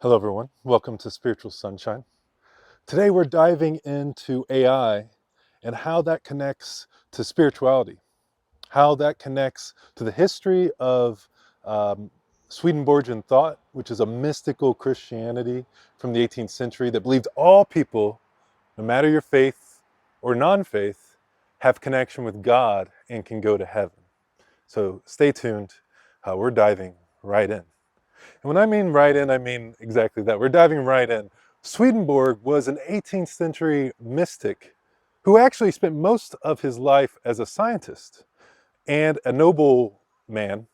Hello, everyone. Welcome to Spiritual Sunshine. Today, we're diving into AI and how that connects to spirituality, how that connects to the history of Swedenborgian thought, which is a mystical Christianity from the 18th century that believed all people, no matter your faith or non faith, have connection with God and can go to heaven. So, stay tuned. We're diving right in. And when I mean right in, I mean exactly that. We're diving right in. Swedenborg was an 18th century mystic who actually spent most of his life as a scientist and a noble man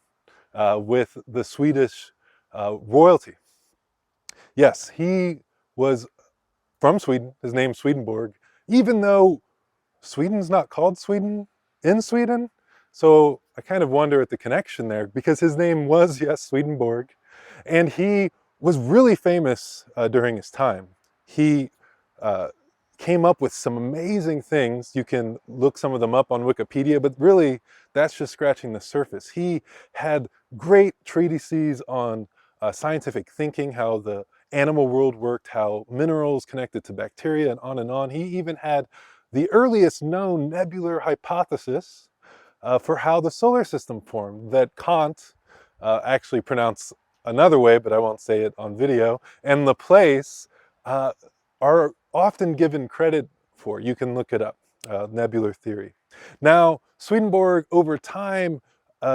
with the Swedish royalty. Yes, he was from Sweden. His name's Swedenborg, even though Sweden's not called Sweden in Sweden. So I kind of wonder at the connection there because his name was, yes, Swedenborg. And he was really famous during his time. He uh, came up with some amazing things. You can look some of them up on Wikipedia, but really that's just scratching the surface. He had great treatises on scientific thinking, how the animal world worked, how minerals connected to bacteria, and on and on. He even had the earliest known nebular hypothesis for how the solar system formed that Kant actually pronounced another way, but I won't say it on video, and Laplace uh, are often given credit for. You can look it up, nebular theory. Now, Swedenborg, over time,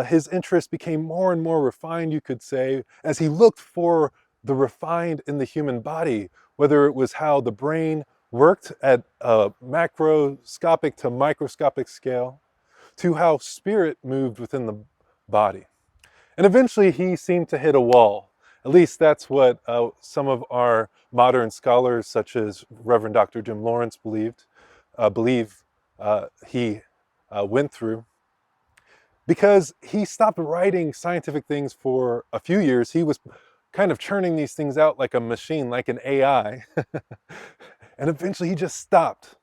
his interest became more and more refined, you could say, as he looked for the refined in the human body, whether it was how the brain worked at a macroscopic to microscopic scale, to how spirit moved within the body. And eventually he seemed to hit a wall. At least that's what some of our modern scholars, such as Reverend Dr. Jim Lawrence, believe he went through. Because he stopped writing scientific things for a few years. He was kind of churning these things out like a machine, like an AI. And eventually he just stopped.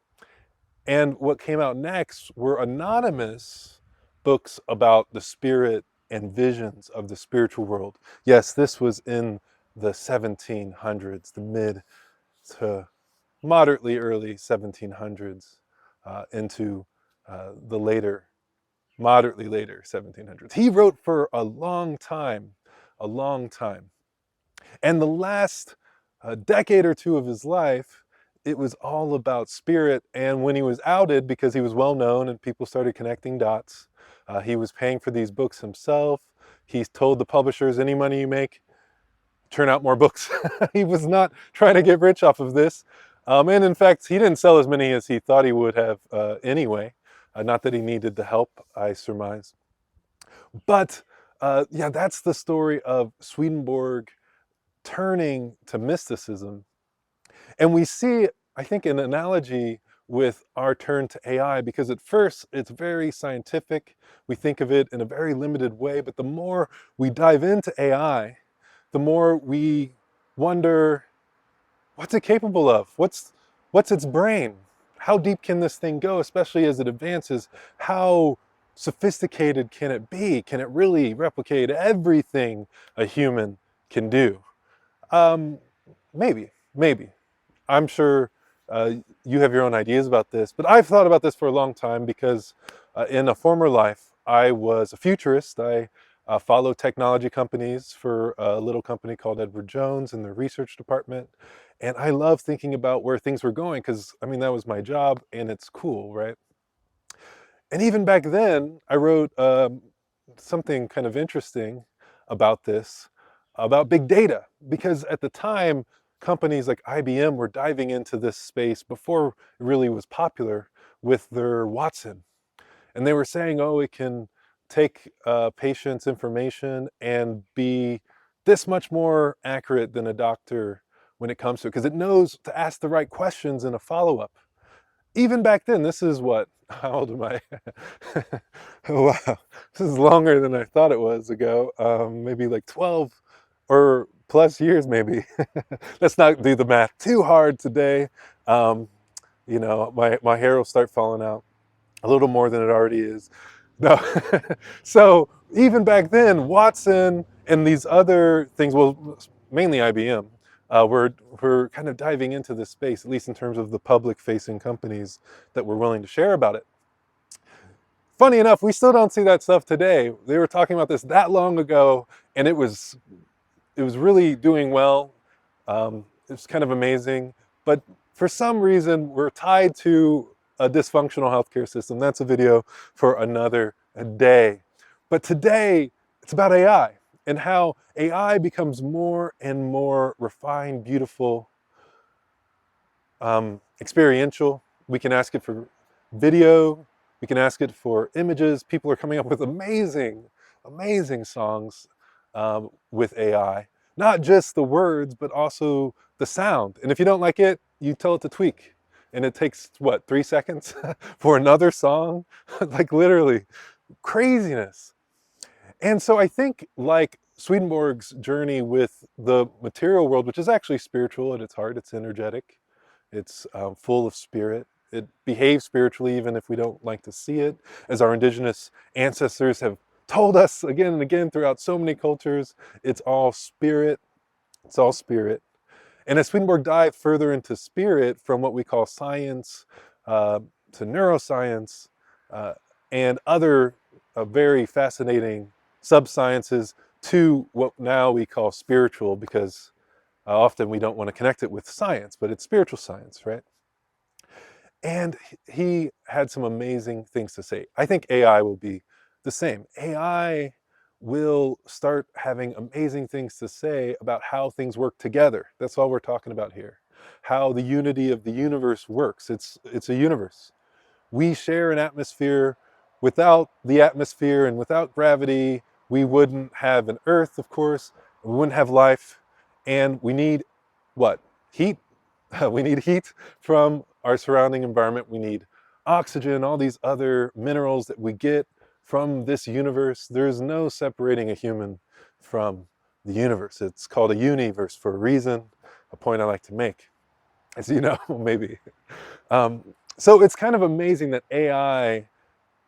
And what came out next were anonymous books about the spirit and visions of the spiritual world. Yes, this was in the 1700s, the mid to moderately early 1700s, into the moderately later 1700s. He wrote for a long time, a long time. And the last decade or two of his life, it was all about spirit. And when he was outed, because he was well known and people started connecting dots, he was paying for these books himself. He told the publishers, any money you make, turn out more books. He was not trying to get rich off of this. And in fact, he didn't sell as many as he thought he would have anyway. Not that he needed the help, I surmise. But yeah, that's the story of Swedenborg turning to mysticism. And we see, I think, an analogy with our turn to AI, because at first it's very scientific. We think of it in a very limited way, but the more we dive into AI, the more we wonder, what's it capable of? What's its brain? How deep can this thing go, especially as it advances? How sophisticated can it be? Can it really replicate everything a human can do? Um, maybe. I'm sure you have your own ideas about this, but I've thought about this for a long time because in a former life, I was a futurist. I followed technology companies for a little company called Edward Jones in the research department. And I love thinking about where things were going because, I mean, that was my job and it's cool, right? And even back then, I wrote something kind of interesting about this, about big data, because at the time, companies like IBM were diving into this space before it really was popular with their Watson. And they were saying, oh, it can take a patient's information and be this much more accurate than a doctor when it comes to it, because it knows to ask the right questions in a follow-up. Even back then, this is what, how old am I? Oh, wow, this is longer than I thought it was ago. Maybe like 12 or plus years, maybe. Let's not do the math too hard today. Um, my hair will start falling out a little more than it already is. No. So even back then, Watson and these other things, well, mainly IBM, We're kind of diving into this space, at least in terms of the public-facing companies that we're willing to share about it. Funny enough, we still don't see that stuff today. They were talking about this that long ago, and it was really doing well. It's kind of amazing, but for some reason we're tied to a dysfunctional healthcare system. That's a video for another day. But today it's about AI and how AI becomes more and more refined, beautiful, experiential. We can ask it for video. We can ask it for images. People are coming up with amazing, amazing songs with AI. Not just the words, but also the sound. And if you don't like it, you tell it to tweak. And it takes, what, 3 seconds for another song? Like literally craziness. And so I think like Swedenborg's journey with the material world, which is actually spiritual at its heart, it's energetic, it's full of spirit. It behaves spiritually even if we don't like to see it, as our indigenous ancestors have told us again and again throughout so many cultures. It's all spirit. It's all spirit. And as Swedenborg dived further into spirit from what we call science to neuroscience uh, and other very fascinating subsciences to what now we call spiritual, because often we don't want to connect it with science, but it's spiritual science, right? And he had some amazing things to say. I think AI will be the same. AI will start having amazing things to say about how things work together. That's all we're talking about here. How the unity of the universe works. It's a universe. We share an atmosphere. Without the atmosphere and without gravity, we wouldn't have an Earth, of course. We wouldn't have life. And we need what? Heat. We need heat from our surrounding environment. We need oxygen, all these other minerals that we get from this universe. There's no separating a human from the universe. It's called a universe for a reason, a point I like to make, as you know, maybe. So it's kind of amazing that AI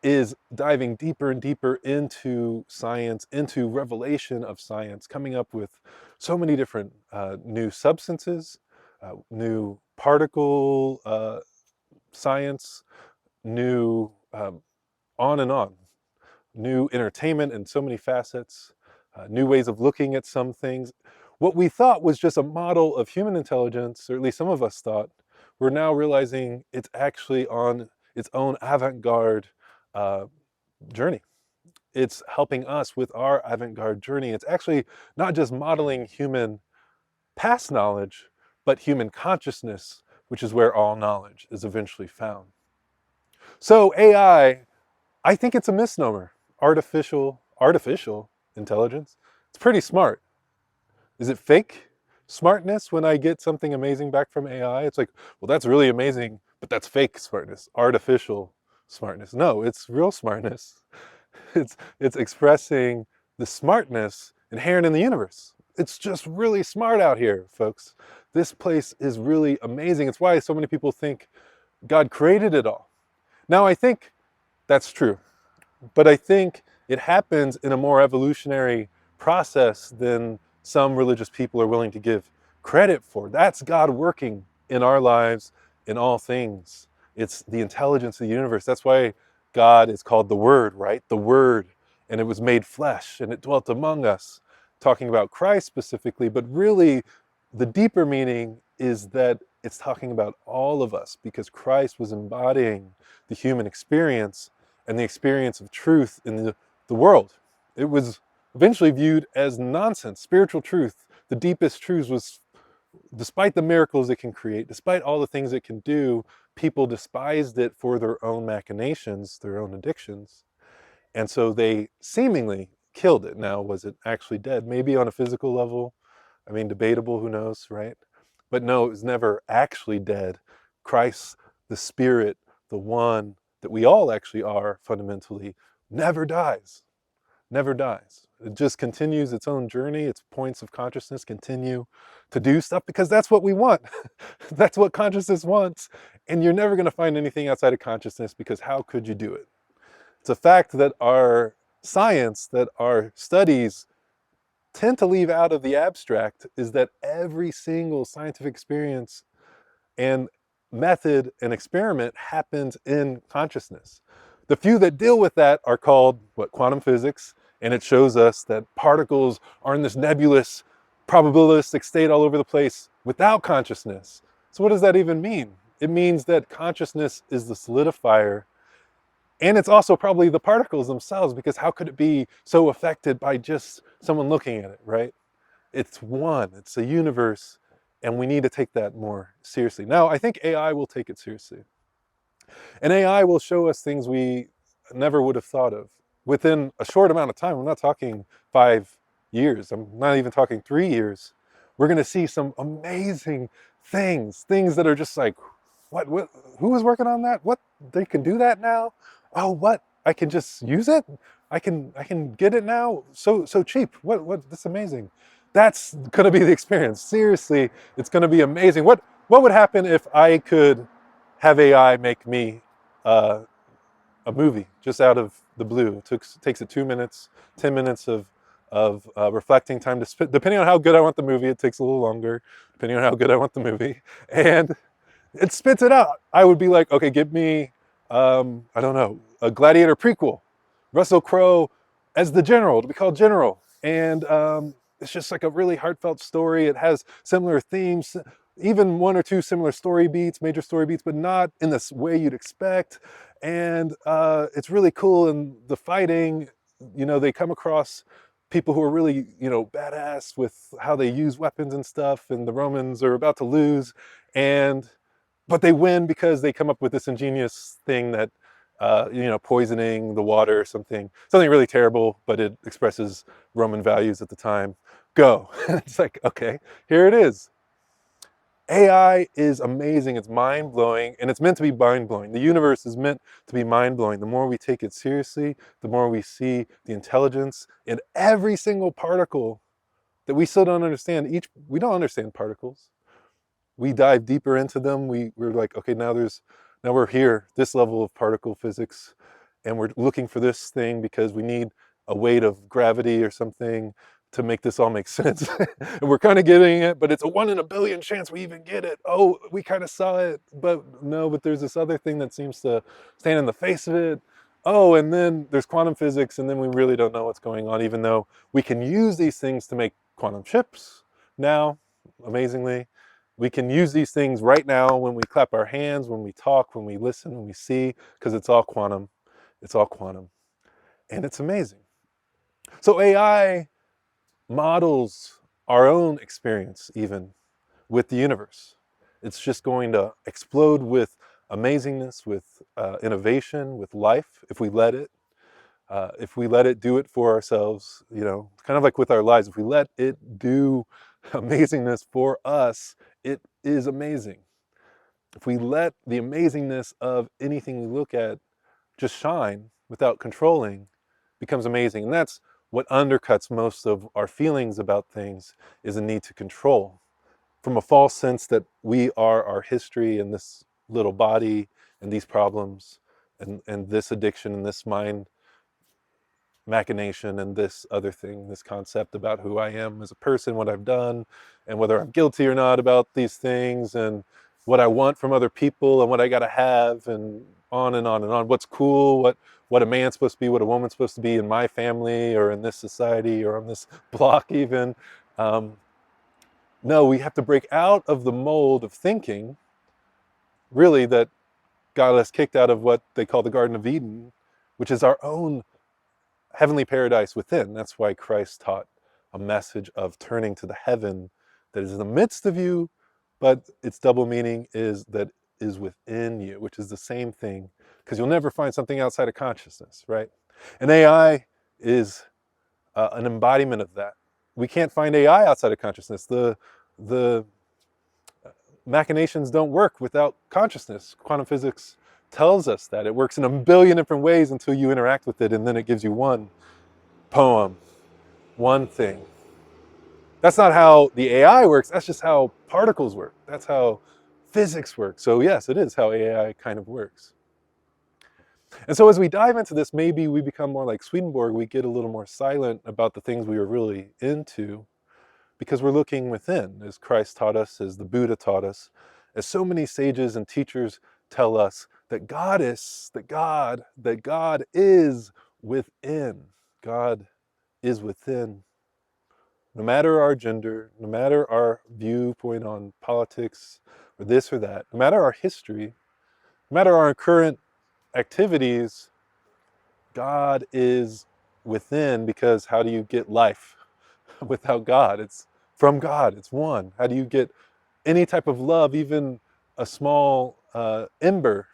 is diving deeper and deeper into science, into revelation of science, coming up with so many different new substances, new particle science, new on and on, new entertainment in so many facets, new ways of looking at some things. What we thought was just a model of human intelligence, or at least some of us thought, we're now realizing it's actually on its own avant-garde uh, journey. It's helping us with our avant-garde journey. It's actually not just modeling human past knowledge, but human consciousness, which is where all knowledge is eventually found. So I think it's a misnomer. Artificial intelligence. It's pretty smart. Is it fake smartness when I get something amazing back from AI? It's like, well, that's really amazing, but that's fake smartness, artificial smartness. No, it's real smartness. It's expressing the smartness inherent in the universe. It's just really smart out here, folks. This place is really amazing. It's why so many people think God created it all. Now, I think that's true, but I think it happens in a more evolutionary process than some religious people are willing to give credit for. That's God working in our lives, in all things. It's the intelligence of the universe. That's why God is called the Word, right? The Word. And it was made flesh and it dwelt among us, talking about Christ specifically, but really the deeper meaning is that it's talking about all of us, because Christ was embodying the human experience and the experience of truth in the world. It was eventually viewed as nonsense. Spiritual truth, the deepest truths, was, despite the miracles it can create, despite all the things it can do, people despised it for their own machinations, their own addictions. And so they seemingly killed it. Now, was it actually dead? Maybe on a physical level. I mean, debatable, who knows, right? But no, it was never actually dead. Christ, the Spirit, the one that we all actually are fundamentally, never dies. Never dies. It just continues its own journey. Its points of consciousness continue to do stuff because that's what we want. That's what consciousness wants. And you're never going to find anything outside of consciousness, because how could you do it? It's a fact that our science, that our studies tend to leave out of the abstract is that every single scientific experience and method and experiment happens in consciousness. The few that deal with that are called quantum physics, and it shows us that particles are in this nebulous probabilistic state all over the place without consciousness. So what does that even mean? It means that consciousness is the solidifier, and it's also probably the particles themselves, because how could it be so affected by just someone looking at it, right? It's one, it's a universe, and we need to take that more seriously. Now, I think AI will take it seriously. And AI will show us things we never would have thought of within a short amount of time. I'm not talking 5 years, I'm not even talking 3 years. We're going to see some amazing things that are just like, what, who was working on that? What, they can do that now? Oh, what? I can just use it? I can get it now so cheap. What, that's amazing. That's going to be the experience. Seriously, it's going to be amazing. What would happen if I could have AI make me uh, a movie just out of the blue? Takes it 2 minutes, 10 minutes of reflecting time to spit. Depending on how good I want the movie, it takes a little longer. Depending on how good I want the movie, and it spits it out. I would be like, okay, give me, I don't know, a Gladiator prequel, Russell Crowe as the general, to be called General, and it's just like a really heartfelt story. It has similar themes, even one or two similar story beats, major story beats, but not in this way you'd expect. And it's really cool. And the fighting, they come across people who are really, badass with how they use weapons and stuff. And the Romans are about to lose, and but they win because they come up with this ingenious thing that poisoning the water or something really terrible, but it expresses Roman values at the time. Go. It's like, okay, here it is. AI is amazing, it's mind-blowing, and it's meant to be mind-blowing. The universe is meant to be mind-blowing. The more we take it seriously, the more we see the intelligence in every single particle that we still don't understand. We don't understand particles. We dive deeper into them. We're like, okay, now we're here, this level of particle physics, and we're looking for this thing because we need a weight of gravity or something to make this all make sense. And we're kind of getting it, but it's a 1 in a billion chance we even get it. Oh, we kind of saw it, but no, but there's this other thing that seems to stand in the face of it. Oh, and then there's quantum physics, and then we really don't know what's going on, even though we can use these things to make quantum chips now, amazingly. We can use these things right now when we clap our hands, when we talk, when we listen, when we see, because it's all quantum. It's all quantum. And it's amazing. So AI models our own experience even with the universe. It's just going to explode with amazingness, with innovation, with life, if we let it. If we let it do it for ourselves, kind of like with our lives, if we let it do amazingness for us, it is amazing. If we let the amazingness of anything we look at just shine without controlling, becomes amazing. And that's what undercuts most of our feelings about things, is a need to control, from a false sense that we are our history and this little body and these problems and this addiction and this mind machination and this other thing, this concept about who I am as a person, what I've done, and whether I'm guilty or not about these things, and what I want from other people and what I got to have, and on and on and on. What's cool, what a man's supposed to be, what a woman's supposed to be in my family or in this society or on this block even. No, we have to break out of the mold of thinking, really, that got us kicked out of what they call the Garden of Eden, which is our own heavenly paradise within. That's why Christ taught a message of turning to the heaven that is in the midst of you, but its double meaning is that is within you, which is the same thing, because you'll never find something outside of consciousness, right? And AI is an embodiment of that. We can't find AI outside of consciousness. The machinations don't work without consciousness. Quantum physics tells us that it works in a billion different ways until you interact with it, and then it gives you one poem, one thing. That's not how the AI works. That's just how particles work. That's how physics works. So yes, it is how AI kind of works. And so as we dive into this, maybe we become more like Swedenborg. We get a little more silent about the things we are really into because we're looking within, as Christ taught us, as the Buddha taught us, as so many sages and teachers tell us that God is within. God is within. No matter our gender, no matter our viewpoint on politics or this or that, no matter our history, no matter our current activities, God is within, because how do you get life without God? It's from God, it's one. How do you get any type of love, even a small ember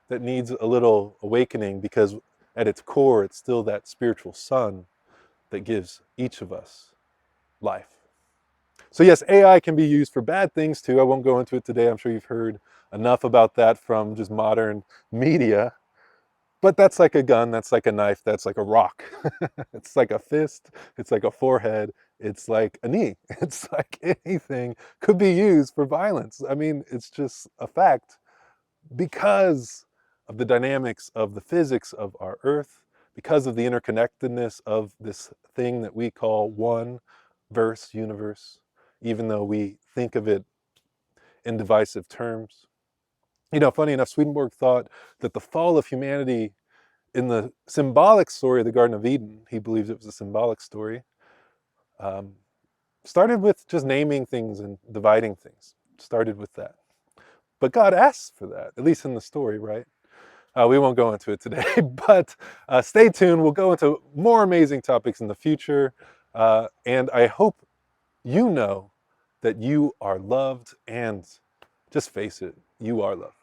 that needs a little awakening, because at its core, it's still that spiritual sun that gives each of us life. So yes, AI can be used for bad things too. I won't go into it today. I'm sure you've heard enough about that from just modern media. But that's like a gun, that's like a knife, that's like a rock. It's like a fist, it's like a forehead, it's like a knee. It's like anything could be used for violence. I mean, it's just a fact because of the dynamics of the physics of our Earth, because of the interconnectedness of this thing that we call one verse universe, even though we think of it in divisive terms. You know, funny enough, Swedenborg thought that the fall of humanity in the symbolic story of the Garden of Eden, he believes it was a symbolic story, um, started with just naming things and dividing things. Started with that. But God asks for that, at least in the story, right? We won't go into it today, but stay tuned. We'll go into more amazing topics in the future. And I hope you know that you are loved, and just face it, you are loved.